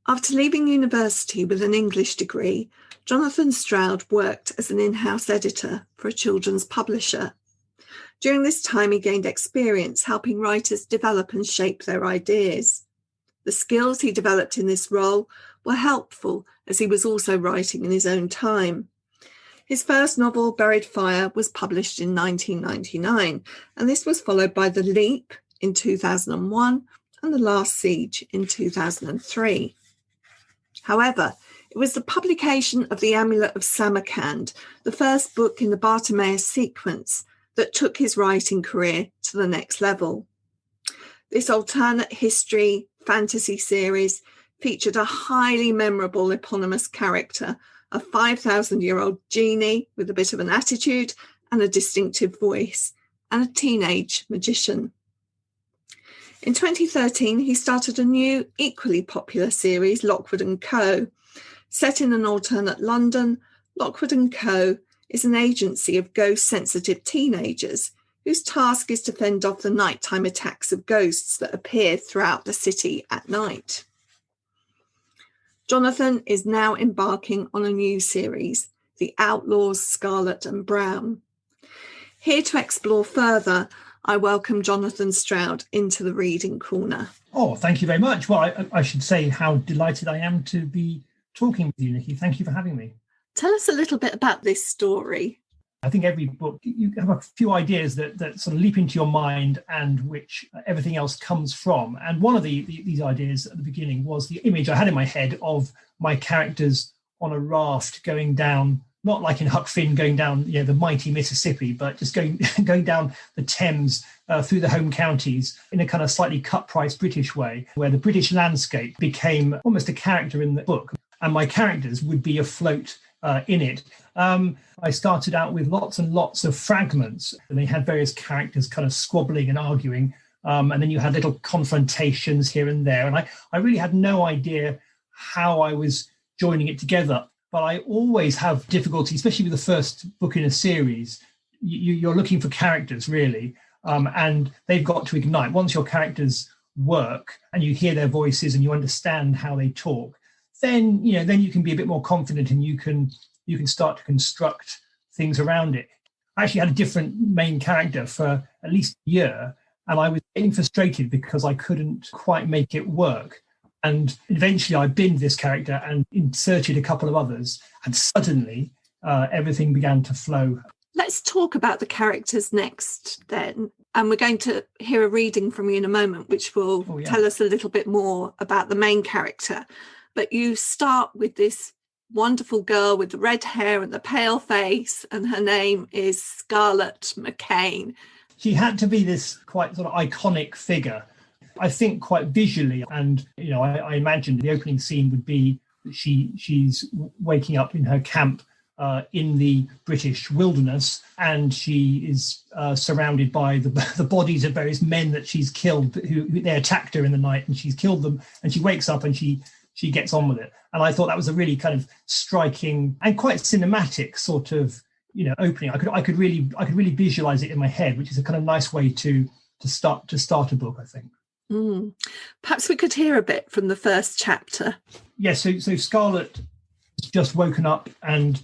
After leaving university with an English degree, Jonathan Stroud worked as an in-house editor for a children's publisher. During this time, he gained experience helping writers develop and shape their ideas. The skills he developed in this role were helpful as he was also writing in his own time. His first novel, Buried Fire, was published in 1999, and this was followed by The Leap in 2001 and The Last Siege in 2003. However, it was the publication of The Amulet of Samarkand, the first book in the Bartimaeus sequence, that took his writing career to the next level. This alternate history fantasy series featured a highly memorable eponymous character, a 5,000-year-old genie with a bit of an attitude and a distinctive voice, and a teenage magician. In 2013, he started a new, equally popular series, Lockwood & Co. Set in an alternate London, Lockwood & Co. is an agency of ghost-sensitive teenagers whose task is to fend off the nighttime attacks of ghosts that appear throughout the city at night. Jonathan is now embarking on a new series, The Outlaws Scarlett and Browne. Here to explore further, I welcome Jonathan Stroud into the Reading Corner. Oh, thank you very much. Well, I should say how delighted I am to be talking with you, Nikki. Thank you for having me. Tell us a little bit about this story. I think every book, you have a few ideas that sort of leap into your mind and which everything else comes from. And one of these ideas at the beginning was the image I had in my head of my characters on a raft going down, not like in Huck Finn going down the mighty Mississippi, but just going down the Thames through the home counties in a kind of slightly cut-price British way, where the British landscape became almost a character in the book, and my characters would be afloat in it. I started out with lots and lots of fragments, and they had various characters kind of squabbling and arguing, and then you had little confrontations here and there. And I really had no idea how I was joining it together. But I always have difficulty, especially with the first book in a series. You're looking for characters, really, and they've got to ignite. Once your characters work and you hear their voices and you understand how they talk, then you can be a bit more confident and you can start to construct things around it. I actually had a different main character for at least a year, and I was getting frustrated because I couldn't quite make it work. And eventually I binned this character and inserted a couple of others, and suddenly everything began to flow. Let's talk about the characters next then. And we're going to hear a reading from you in a moment, which will tell us a little bit more about the main character. But you start with this wonderful girl with the red hair and the pale face, and her name is Scarlett McCain. She had to be this quite sort of iconic figure, I think, quite visually. And, I imagined the opening scene would be that she's waking up in her camp in the British wilderness, and she is surrounded by the bodies of various men that she's killed, who they attacked her in the night, and she's killed them, and she wakes up and she gets on with it. And I thought that was a really kind of striking and quite cinematic sort of opening. I could really visualize it in my head, which is a kind of nice way to start a book, I think. Perhaps we could hear a bit from the first chapter. Yes, so Scarlett has just woken up and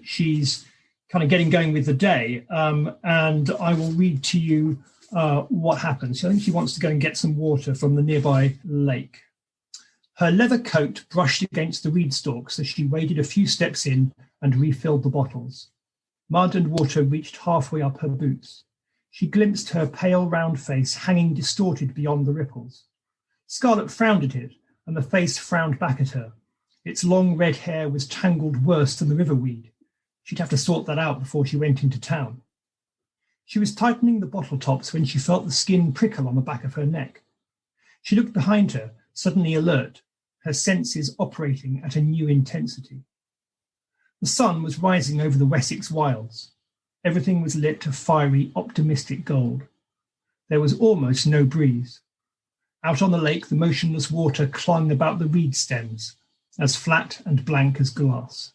she's kind of getting going with the day. And I will read to you what happens. I think she wants to go and get some water from the nearby lake. Her leather coat brushed against the reed stalks as she waded a few steps in and refilled the bottles. Mud and water reached halfway up her boots. She glimpsed her pale round face hanging distorted beyond the ripples. Scarlett frowned at it, and the face frowned back at her. Its long red hair was tangled worse than the river weed. She'd have to sort that out before she went into town. She was tightening the bottle tops when she felt the skin prickle on the back of her neck. She looked behind her, suddenly alert, her senses operating at a new intensity. The sun was rising over the Wessex wilds. Everything was lit a fiery, optimistic gold. There was almost no breeze. Out on the lake, the motionless water clung about the reed stems, as flat and blank as glass.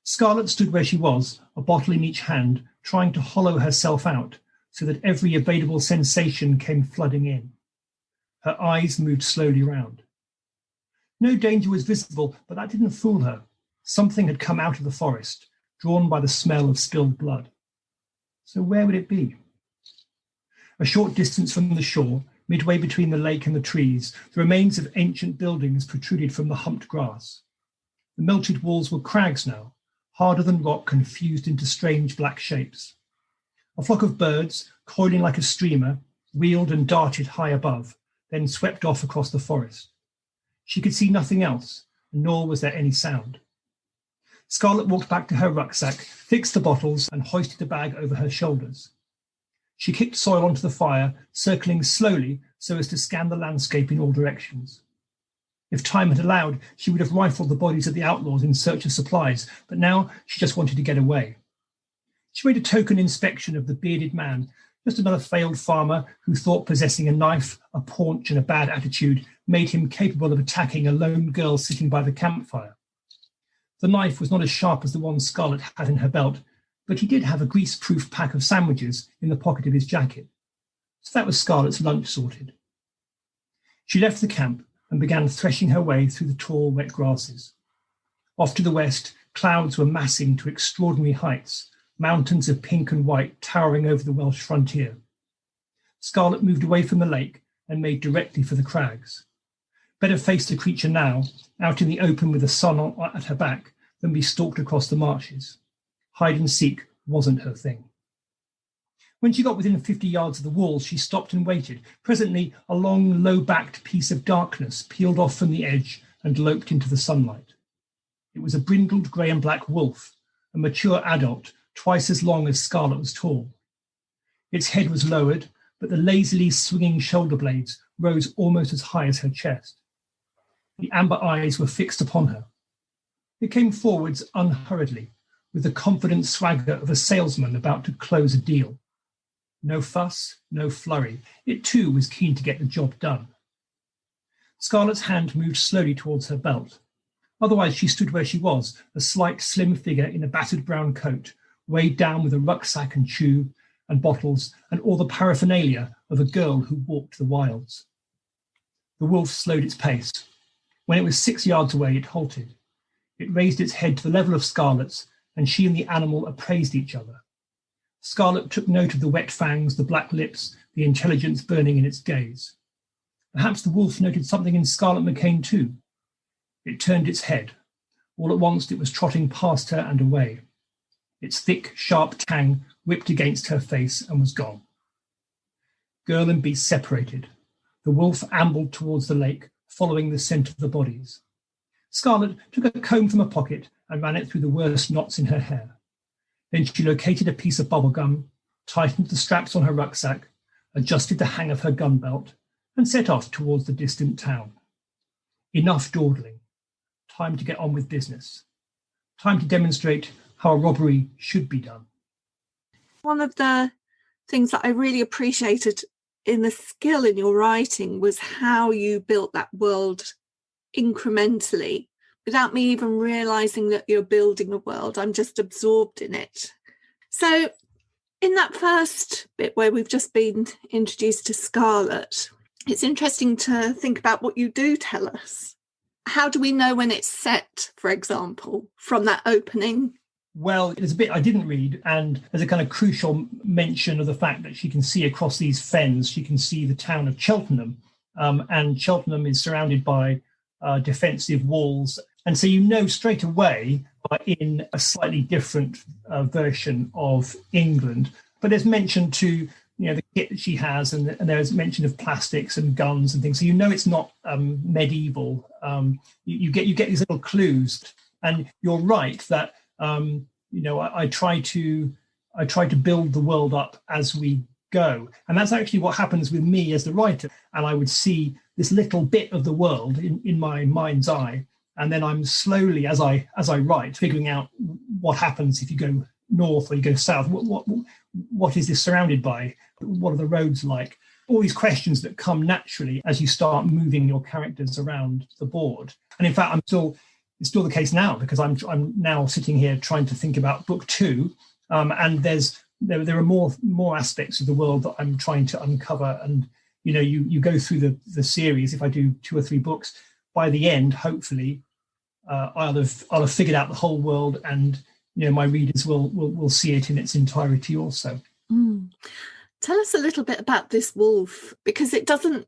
Scarlett stood where she was, a bottle in each hand, trying to hollow herself out so that every available sensation came flooding in. Her eyes moved slowly round. No danger was visible, but that didn't fool her. Something had come out of the forest, drawn by the smell of spilled blood. So where would it be? A short distance from the shore, midway between the lake and the trees, the remains of ancient buildings protruded from the humped grass. The melted walls were crags now, harder than rock and fused into strange black shapes. A flock of birds, coiling like a streamer, wheeled and darted high above, then swept off across the forest. She could see nothing else, nor was there any sound. Scarlett walked back to her rucksack, fixed the bottles, and hoisted the bag over her shoulders. She kicked soil onto the fire, circling slowly so as to scan the landscape in all directions. If time had allowed, she would have rifled the bodies of the outlaws in search of supplies, but now she just wanted to get away. She made a token inspection of the bearded man, just another failed farmer who thought possessing a knife, a paunch, and a bad attitude made him capable of attacking a lone girl sitting by the campfire. The knife was not as sharp as the one Scarlett had in her belt, but he did have a grease-proof pack of sandwiches in the pocket of his jacket. So that was Scarlett's lunch sorted. She left the camp and began threshing her way through the tall, wet grasses. Off to the west, clouds were massing to extraordinary heights, mountains of pink and white towering over the Welsh frontier. Scarlett moved away from the lake and made directly for the crags. Better face the creature now, out in the open with the sun at her back, than be stalked across the marshes. Hide and seek wasn't her thing. When she got within 50 yards of the walls, she stopped and waited. Presently, a long, low-backed piece of darkness peeled off from the edge and loped into the sunlight. It was a brindled grey and black wolf, a mature adult, twice as long as Scarlett was tall. Its head was lowered, but the lazily swinging shoulder blades rose almost as high as her chest. The amber eyes were fixed upon her. It came forwards unhurriedly, with the confident swagger of a salesman about to close a deal. No fuss, no flurry. It too was keen to get the job done. Scarlett's hand moved slowly towards her belt. Otherwise she stood where she was, a slight, slim figure in a battered brown coat, weighed down with a rucksack and tube and bottles and all the paraphernalia of a girl who walked the wilds. The wolf slowed its pace. When it was 6 yards away, it halted. It raised its head to the level of Scarlett's, and she and the animal appraised each other. Scarlett took note of the wet fangs, the black lips, the intelligence burning in its gaze. Perhaps the wolf noted something in Scarlett McCain too. It turned its head. All at once it was trotting past her and away. Its thick, sharp tang whipped against her face and was gone. Girl and beast separated. The wolf ambled towards the lake, following the scent of the bodies. Scarlett took a comb from a pocket and ran it through the worst knots in her hair. Then she located a piece of bubble gum, tightened the straps on her rucksack, adjusted the hang of her gun belt, and set off towards the distant town. Enough dawdling. Time to get on with business. Time to demonstrate how a robbery should be done. One of the things that I really appreciated in the skill in your writing was how you built that world incrementally without me even realizing that you're building a world. I'm just absorbed in it. So in that first bit where we've just been introduced to Scarlett, it's interesting to think about what you do tell us. How do we know when it's set, for example, from that opening? Well, there's a bit I didn't read, and there's a kind of crucial mention of the fact that she can see across these fens. She can see the town of Cheltenham, and Cheltenham is surrounded by defensive walls. And so you know straight away in a slightly different version of England. But there's mention to the kit that she has, and there's mention of plastics and guns and things. So you know it's not medieval. You get these little clues, and you're right that I try to build the world up as we go, and that's actually what happens with me as the writer. And I would see this little bit of the world in my mind's eye, and then I'm slowly, as I write, figuring out what happens if you go north or you go south. What is this surrounded by? What are the roads like? All these questions that come naturally as you start moving your characters around the board. And in fact, it's still the case now, because I'm now sitting here trying to think about book 2, and there are more aspects of the world that I'm trying to uncover. And you go through the series. If I do 2 or 3 books, by the end, hopefully, I'll have figured out the whole world, and my readers will see it in its entirety also. Tell us a little bit about this wolf, because it doesn't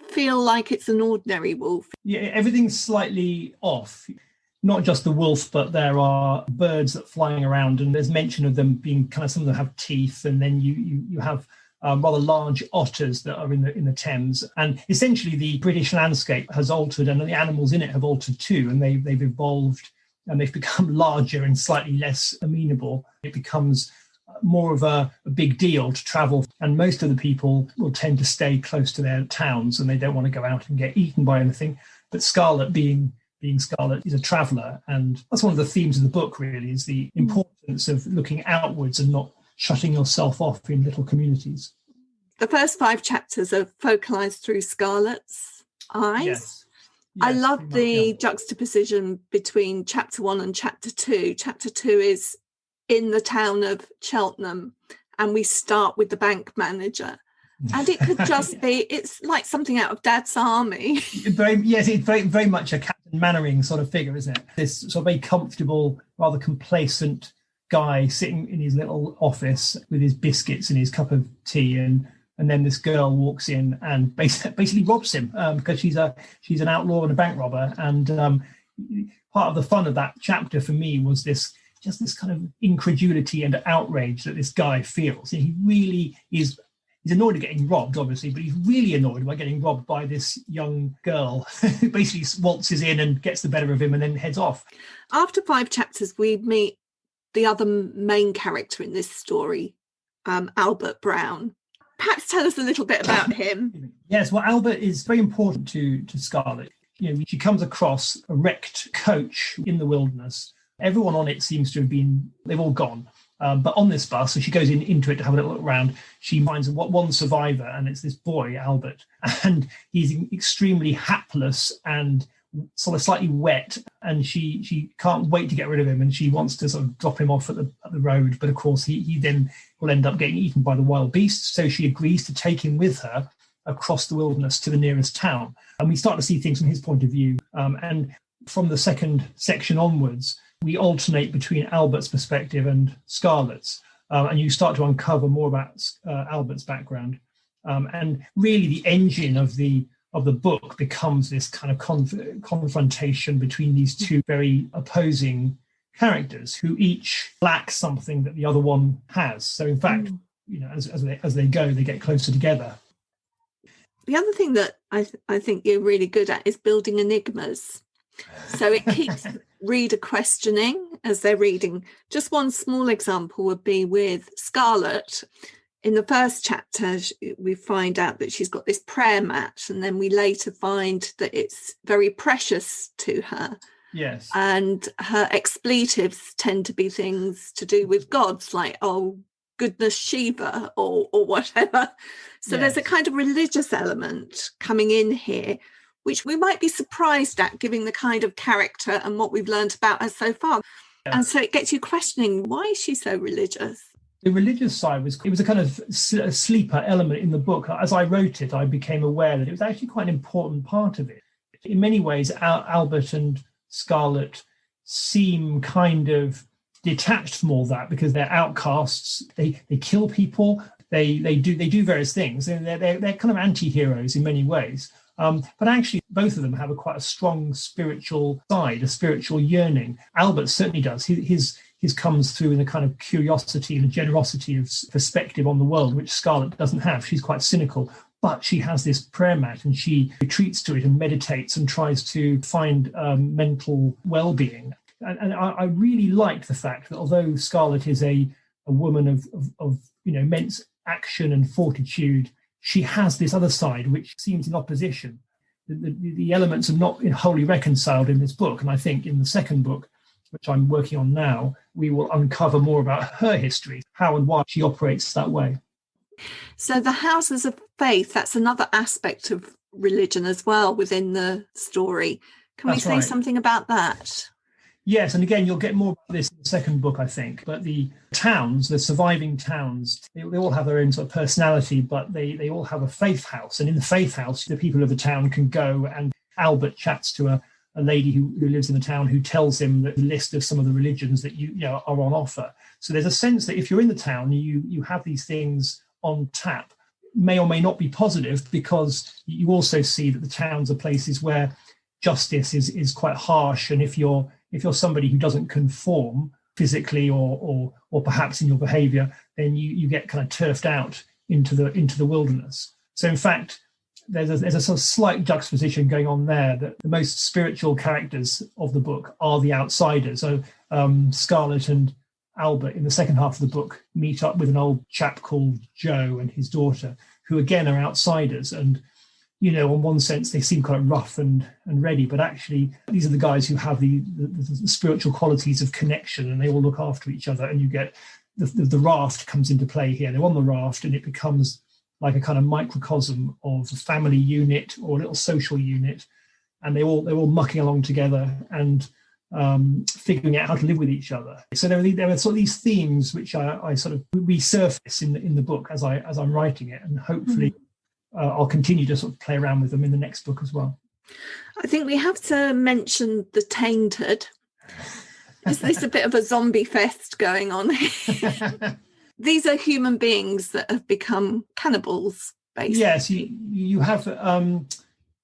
feel like it's an ordinary wolf. Yeah, everything's slightly off. Not just the wolf, but there are birds that are flying around, and there's mention of them being kind of, some of them have teeth, and then you have rather large otters that are in the Thames. And essentially the British landscape has altered, and the animals in it have altered too, and they've evolved, and they've become larger and slightly less amenable. It becomes more of a big deal to travel, and most of the people will tend to stay close to their towns, and they don't want to go out and get eaten by anything. But Scarlett, being Scarlett, is a traveller, and that's one of the themes of the book, really, is the importance of looking outwards and not shutting yourself off in little communities. The first 5 chapters are focalised through Scarlett's eyes. Yes, I love the juxtaposition between chapter 1 and chapter 2. Chapter 2 is in the town of Cheltenham, and we start with the bank manager. And it could just be, it's like something out of Dad's Army. It's very much a Captain Mannering sort of figure, isn't it? This sort of very comfortable, rather complacent guy sitting in his little office with his biscuits and his cup of tea, and then this girl walks in and basically robs him because she's an outlaw and a bank robber. And part of the fun of that chapter for me was this kind of incredulity and outrage that this guy feels. He really is. He's annoyed at getting robbed, obviously, but he's really annoyed by getting robbed by this young girl who basically waltzes in and gets the better of him and then heads off. After 5 chapters, we meet the other main character in this story, Albert Browne. Perhaps tell us a little bit about him. Yes, well, Albert is very important to Scarlett. She comes across a wrecked coach in the wilderness. Everyone on it seems to have they've all gone. But on this bus, so she goes into it to have a little look around, she finds one survivor, and it's this boy, Albert. And he's extremely hapless and sort of slightly wet, and she can't wait to get rid of him, and she wants to sort of drop him off at the road. But of course, he then will end up getting eaten by the wild beasts. So she agrees to take him with her across the wilderness to the nearest town. And we start to see things from his point of view. And from the second section onwards, we alternate between Albert's perspective and Scarlett's, and you start to uncover more about Albert's background. And really, the engine of the book becomes this kind of confrontation between these two very opposing characters, who each lack something that the other one has. So, in fact, as they go, they get closer together. The other thing that I think you're really good at is building enigmas. So it keeps reader questioning as they're reading. Just one small example would be with Scarlett. In the first chapter, we find out that she's got this prayer mat, and then we later find that it's very precious to her. Yes. And her expletives tend to be things to do with gods, like, oh, goodness, Shiva, or whatever. So There's a kind of religious element coming in here, which we might be surprised at, given the kind of character and what we've learned about her so far. Yeah. And so it gets you questioning, why is she so religious? The religious side was a kind of sleeper element in the book. As I wrote it, I became aware that it was actually quite an important part of it. In many ways, Albert and Scarlett seem kind of detached from all that because they're outcasts. They kill people. They do various things. They're kind of anti-heroes in many ways. But actually, both of them have quite a strong spiritual side, a spiritual yearning. Albert certainly does. His comes through in a kind of curiosity and a generosity of perspective on the world, which Scarlett doesn't have. She's quite cynical, but she has this prayer mat, and she retreats to it and meditates and tries to find mental well-being. And I really liked the fact that although Scarlett is a woman of immense action and fortitude, she has this other side which seems in opposition. The elements are not wholly reconciled in this book. And I think in the second book, which I'm working on now, we will uncover more about her history, how and why she operates that way. So the houses of faith, that's another aspect of religion as well within the story. Can we say something about that? Yes, and again, you'll get more about this in the second book, I think. But the towns, the surviving towns, they all have their own sort of personality, but they all have a faith house. And in the faith house, the people of the town can go and Albert chats to a lady who lives in the town, who tells him that the list of some of the religions that you know are on offer. So there's a sense that if you're in the town, you have these things on tap. May or may not be positive, because you also see that the towns are places where justice is quite harsh, and if you're somebody who doesn't conform physically or perhaps in your behavior, then you get kind of turfed out into the wilderness. So in fact, there's a sort of slight juxtaposition going on there, that the most spiritual characters of the book are the outsiders. So Scarlett and Albert in the second half of the book meet up with an old chap called Joe and his daughter, who again are outsiders. And, you know, in one sense, they seem quite rough and ready, but actually these are the guys who have the spiritual qualities of connection, and they all look after each other. And you get the raft comes into play here. They're on the raft, and it becomes like a kind of microcosm of a family unit or a little social unit, and they're all mucking along together and figuring out how to live with each other. So there are sort of these themes which I sort of resurface in the book as I'm writing it, and hopefully I'll continue to sort of play around with them in the next book as well. I think we have to mention the tainted. Is this a bit of a zombie fest going on here? These are human beings that have become cannibals, basically. Yes, you have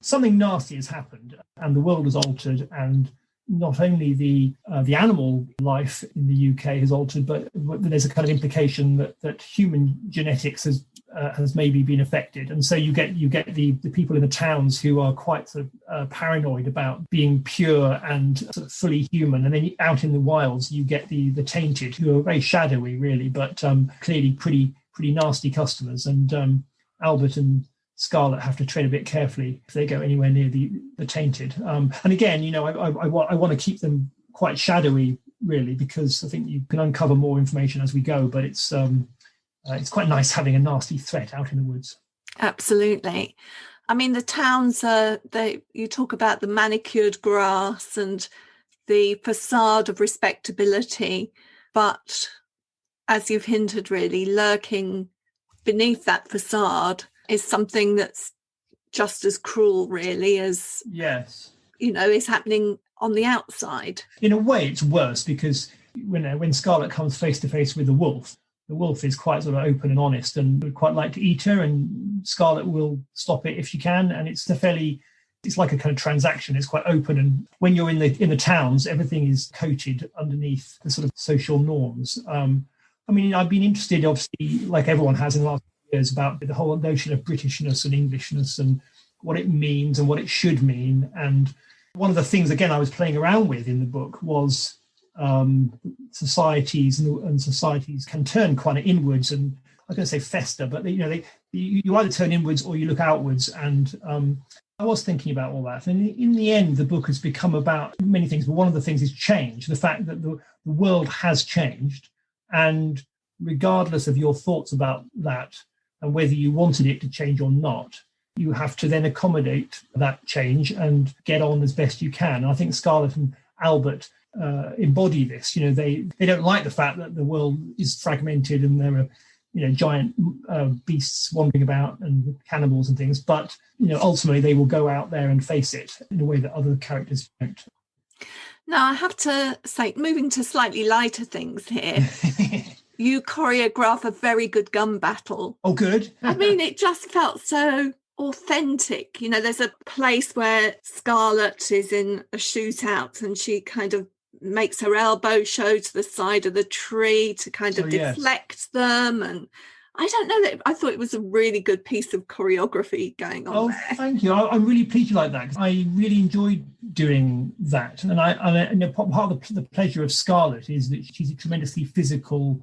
something nasty has happened, and the world has altered, and not only the animal life in the UK has altered, but there's a kind of implication that human genetics has maybe been affected, and so you get the people in the towns who are quite sort of paranoid about being pure and sort of fully human, and then out in the wilds you get the tainted, who are very shadowy really, but clearly pretty nasty customers, and Albert and Scarlett have to tread a bit carefully if they go anywhere near the tainted. And again, you know, I want to keep them quite shadowy, really, because I think you can uncover more information as we go. But it's quite nice having a nasty threat out in the woods. Absolutely. I mean, the towns you talk about the manicured grass and the facade of respectability, but as you've hinted, really lurking beneath that facade is something that's just as cruel, really, as you know, is happening on the outside. In a way, it's worse, because when Scarlett comes face to face with the wolf is quite sort of open and honest and would quite like to eat her, and Scarlett will stop it if she can. And it's like a kind of transaction. It's quite open, and when you're in the towns, everything is coated underneath the sort of social norms. I mean, I've been interested, obviously, like everyone has in the last years, about the whole notion of Britishness and Englishness and what it means and what it should mean. And one of the things, again, I was playing around with in the book was societies, and societies can turn quite inwards, and I was going to say fester, but you either turn inwards or you look outwards. And I was thinking about all that, and in the end, the book has become about many things, but one of the things is change, the fact that the world has changed, and regardless of your thoughts about that and whether you wanted it to change or not, you have to then accommodate that change and get on as best you can. And I think Scarlett and Albert embody this. You know, they don't like the fact that the world is fragmented and there are, you know, giant beasts wandering about and cannibals and things, but, you know, ultimately they will go out there and face it in a way that other characters don't. Now, I have to say, moving to slightly lighter things here, you choreograph a very good gun battle. Oh, good. I mean, it just felt so authentic. You know, there's a place where Scarlett is in a shootout and she kind of makes her elbow show to the side of the tree to kind of deflect them. And I don't know, that I thought it was a really good piece of choreography going on there. Thank you. I'm really pleased you like that, because I really enjoyed doing that. And part of the pleasure of Scarlett is that she's a tremendously physical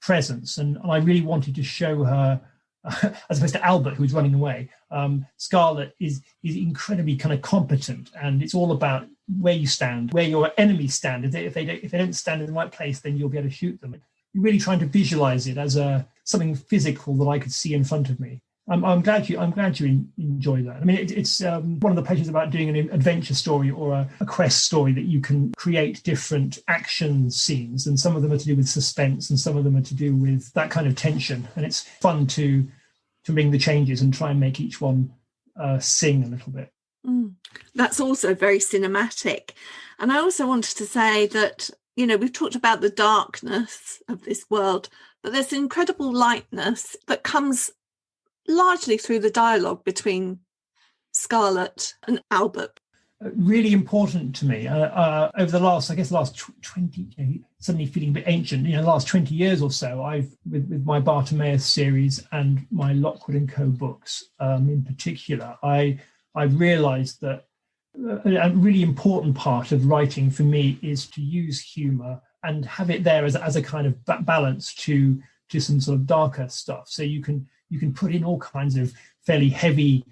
presence, and I really wanted to show her, as opposed to Albert, who was running away. Scarlett is incredibly kind of competent, and it's all about where you stand, where your enemies stand. If they don't stand in the right place, then you'll be able to shoot them. You're really trying to visualize it as something physical that I could see in front of me. I'm glad you enjoy that. I mean, it's one of the pleasures about doing an adventure story or a quest story, that you can create different action scenes, and some of them are to do with suspense and some of them are to do with that kind of tension. And it's fun to bring the changes and try and make each one sing a little bit. That's also very cinematic. And I also wanted to say that, we've talked about the darkness of this world, but there's incredible lightness that comes largely through the dialogue between Scarlett and Albert. Really important to me over the last 20, suddenly feeling a bit ancient, the last 20 years or so, I've, with my Bartimaeus series and my Lockwood & Co books in particular, I've realised that a really important part of writing for me is to use humour and have it there as a kind of balance to some sort of darker stuff. So you can put in all kinds of fairly heavy,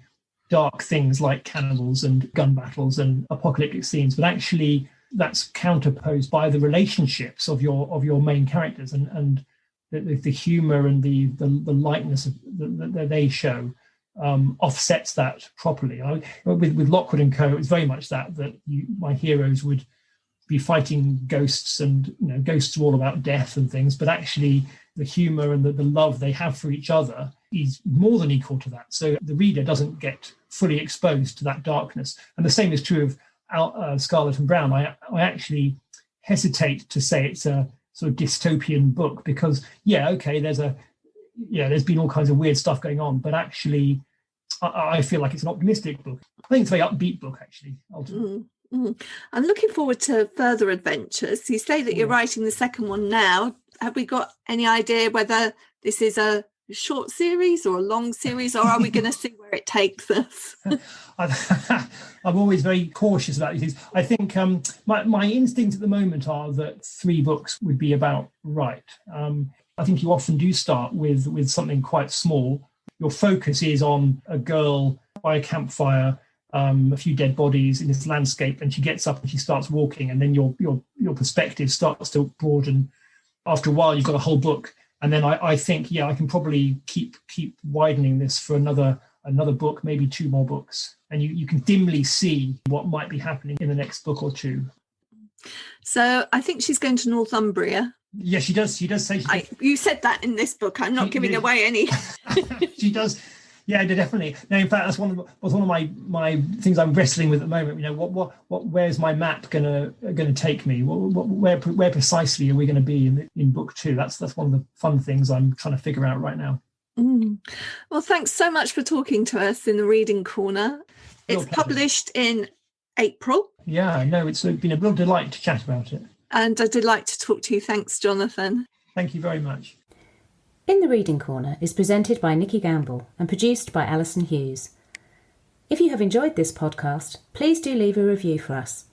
dark things like cannibals and gun battles and apocalyptic scenes, but actually that's counterposed by the relationships of your main characters and the humour and the lightness that they show offsets that properly. With Lockwood & Co, it was very much that my heroes would be fighting ghosts, and ghosts are all about death and things, but actually the humour and the love they have for each other is more than equal to that. So the reader doesn't get fully exposed to that darkness. And the same is true of Scarlett and Browne. I actually hesitate to say it's a sort of dystopian book because, there's been all kinds of weird stuff going on, but actually I feel like it's an optimistic book. I think it's a very upbeat book, actually, ultimately. I'm looking forward to further adventures. You say that you're writing the second one now. Have we got any idea whether this is a short series or a long series, or are we going to see where it takes us? I'm always very cautious about these things. I think my instincts at the moment are that 3 books would be about right. I think you often do start with something quite small. Your focus is on a girl by a campfire, a few dead bodies in this landscape, and she gets up and she starts walking, and then your perspective starts to broaden. After a while, you've got a whole book, and then I think I can probably keep widening this for another book, maybe 2 more books, and you can dimly see what might be happening in the next book or 2. So I think she's going to Northumbria. Yeah, she does. She does say. You said that in this book. I'm not giving away any. She does. Yeah, definitely. No, in fact, that's one of my things I'm wrestling with at the moment. Where's my map gonna take me? Where precisely are we going to be in book 2? That's one of the fun things I'm trying to figure out right now. Well, thanks so much for talking to us in the Reading Corner. It's published in April. Yeah, no, it's been a real delight to chat about it. And a delight to talk to you. Thanks, Jonathan. Thank you very much. In the Reading Corner is presented by Nikki Gamble and produced by Alison Hughes. If you have enjoyed this podcast, please do leave a review for us.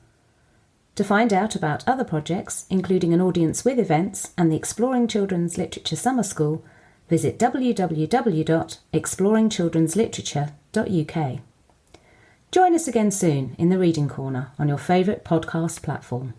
To find out about other projects, including an audience with events and the Exploring Children's Literature Summer School, visit www.exploringchildrensliterature.uk. Join us again soon in the Reading Corner on your favourite podcast platform.